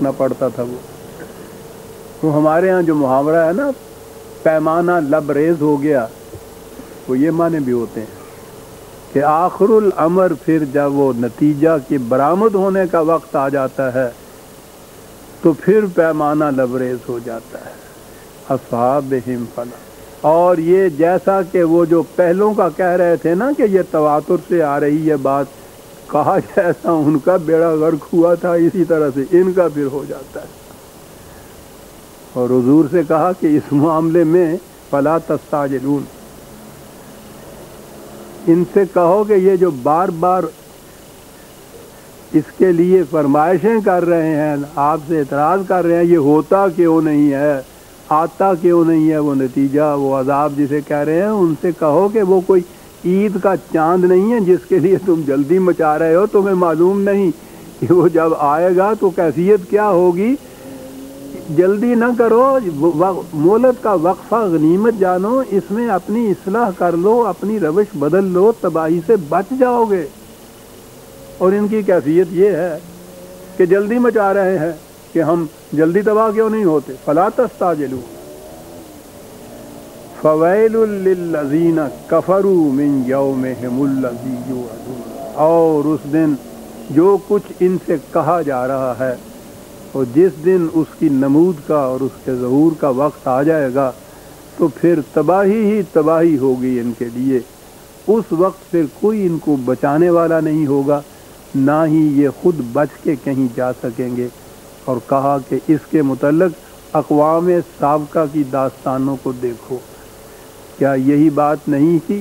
کرنا پڑتا تھا وہ ہمارے ہاں جو محاورہ ہے نا پیمانہ لبریز ہو گیا، وہ یہ معنی بھی ہوتے ہیں کہ آخر الامر پھر جب وہ نتیجہ کے برآمد ہونے کا وقت آ جاتا ہے تو پھر پیمانہ لبریز ہو جاتا ہے۔ اصحابہم فلا، اور یہ جیسا کہ وہ جو پہلوں کا کہہ رہے تھے نا کہ یہ تواتر سے آ رہی ہے بات، کہا جیسا ان کا بیڑا غرق ہوا تھا اسی طرح سے ان کا پھر ہو جاتا ہے۔ اور حضور سے کہا کہ اس معاملے میں فلا تستعجلون، ان سے کہو کہ یہ جو بار بار اس کے لیے فرمائشیں کر رہے ہیں، آپ سے اعتراض کر رہے ہیں، یہ ہوتا کیوں نہیں ہے، آتا کیوں نہیں ہے وہ نتیجہ، وہ عذاب جسے کہہ رہے ہیں، ان سے کہو کہ وہ کوئی عید کا چاند نہیں ہے جس کے لیے تم جلدی مچا رہے ہو، تمہیں معلوم نہیں کہ وہ جب آئے گا تو کیفیت کیا ہوگی۔ جلدی نہ کرو، مہلت کا وقفہ غنیمت جانو، اس میں اپنی اصلاح کر لو، اپنی روش بدل لو، تباہی سے بچ جاؤ گے۔ اور ان کی کیفیت یہ ہے کہ جلدی مچا رہے ہیں کہ ہم جلدی تباہ کیوں نہیں ہوتے۔ فلا تستعجلوا فویل للذین کفروا من یومہم الذی یوعدون، اور اس دن جو کچھ ان سے کہا جا رہا ہے، اور جس دن اس کی نمود کا اور اس کے ظہور کا وقت آ جائے گا تو پھر تباہی ہی تباہی ہوگی ان کے لیے۔ اس وقت پھر کوئی ان کو بچانے والا نہیں ہوگا، نہ ہی یہ خود بچ کے کہیں جا سکیں گے۔ اور کہا کہ اس کے متعلق اقوام سابقہ کی داستانوں کو دیکھو، کیا یہی بات نہیں تھی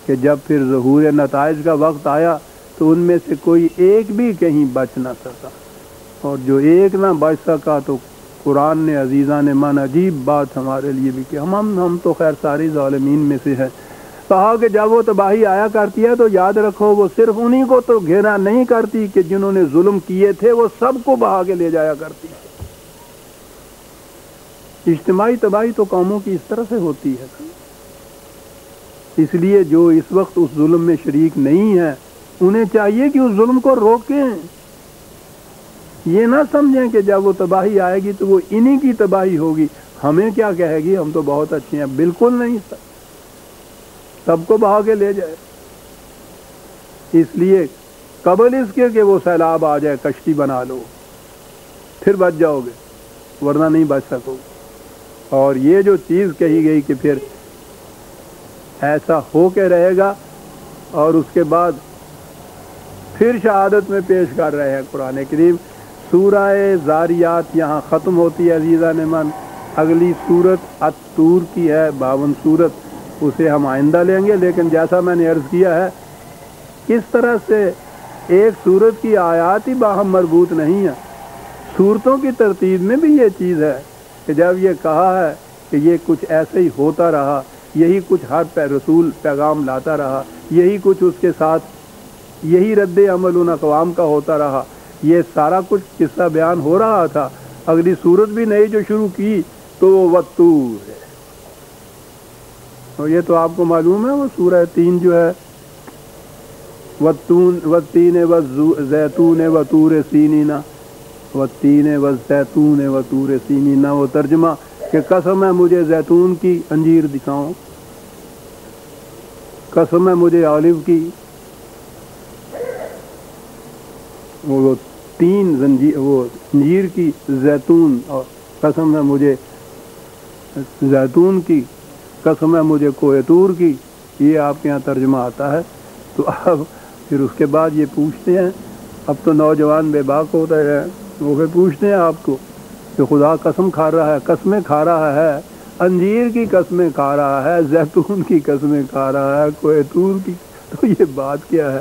کہ جب پھر ظہور نتائج کا وقت آیا تو ان میں سے کوئی ایک بھی کہیں بچ نہ سکا، اور جو ایک نہ بچ سکا تو قرآن نے عزیزان من عجیب بات ہمارے لیے بھی کہ ہم تو خیر ساری ظالمین میں سے ہیں۔ کہا کہ جب وہ تباہی آیا کرتی ہے تو یاد رکھو وہ صرف انہی کو تو گھیرا نہیں کرتی کہ جنہوں نے ظلم کیے تھے، وہ سب کو بہا کے لے جایا کرتی ہے۔ اجتماعی تباہی تو قوموں کی اس طرح سے ہوتی ہے، اس لیے جو اس وقت اس ظلم میں شریک نہیں ہیں انہیں چاہیے کہ اس ظلم کو روکیں، یہ نہ سمجھیں کہ جب وہ تباہی آئے گی تو وہ انہی کی تباہی ہوگی، ہمیں کیا کہے گی، ہم تو بہت اچھے ہیں۔ بالکل نہیں، سب کو بہا کے لے جائے۔ اس لیے قبل اس کے کہ وہ سیلاب آ جائے کشتی بنا لو، پھر بچ جاؤ گے، ورنہ نہیں بچ سکو گے۔ اور یہ جو چیز کہی گئی کہ پھر ایسا ہو کے رہے گا، اور اس کے بعد پھر شہادت میں پیش کر رہے ہیں قرآن کریم۔ سورہ زاریات یہاں ختم ہوتی ہے عزیزان من، اگلی سورت الطور کی ہے 52 سورت، اسے ہم آئندہ لیں گے۔ لیکن جیسا میں نے عرض کیا ہے، اس طرح سے ایک سورت کی آیات ہی باہم مربوط نہیں ہے، سورتوں کی ترتیب میں بھی یہ چیز ہے کہ جب یہ کہا ہے کہ یہ کچھ ایسے ہی ہوتا رہا، یہی کچھ ہر رسول پیغام لاتا رہا، یہی کچھ اس کے ساتھ یہی رد عمل ان اقوام کا ہوتا رہا، یہ سارا کچھ قصہ بیان ہو رہا تھا۔ اگلی سورت بھی نئی جو شروع کی تو وہ والطور ہے، اور یہ تو آپ کو معلوم ہے وہ سورہ 3 جو ہے والتین والزیتون وطور سینین، والتین والزیتون وطور سینین، وہ ترجمہ کہ قسم ہے مجھے زیتون کی انجیر دکھاؤ، قسم ہے مجھے آلو کی، وہ تین وہ انجیر کی، زیتون، اور قسم ہے مجھے زیتون کی، قسم ہے مجھے کوہ طور کی، یہ آپ کے یہاں ترجمہ آتا ہے۔ تو اب پھر اس کے بعد یہ پوچھتے ہیں، اب تو نوجوان بے باک ہوتا ہے، وہ پھر پوچھتے ہیں آپ کو کہ خدا قسم کھا رہا ہے، قسمیں کھا رہا ہے، انجیر کی قسمیں کھا رہا ہے، زیتون کی قسمیں کھا رہا ہے، کوہ طور کی، تو یہ بات کیا ہے؟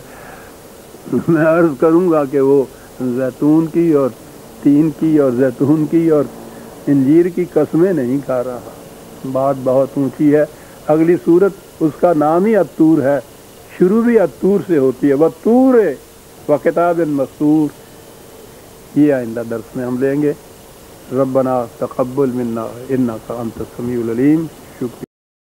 میں عرض کروں گا کہ وہ زیتون کی اور تین کی اور زیتون کی اور انجیر کی قسمیں نہیں کھا رہا، بات بہت اونچی ہے۔ اگلی صورت اس کا نام ہی الطور ہے، شروع بھی الطور سے ہوتی ہے، والطور وکتاب مسطور، یہ آئندہ درس میں ہم لیں گے۔ ربنا تقبل منا انک انت السمیع العلیم۔ شکریہ۔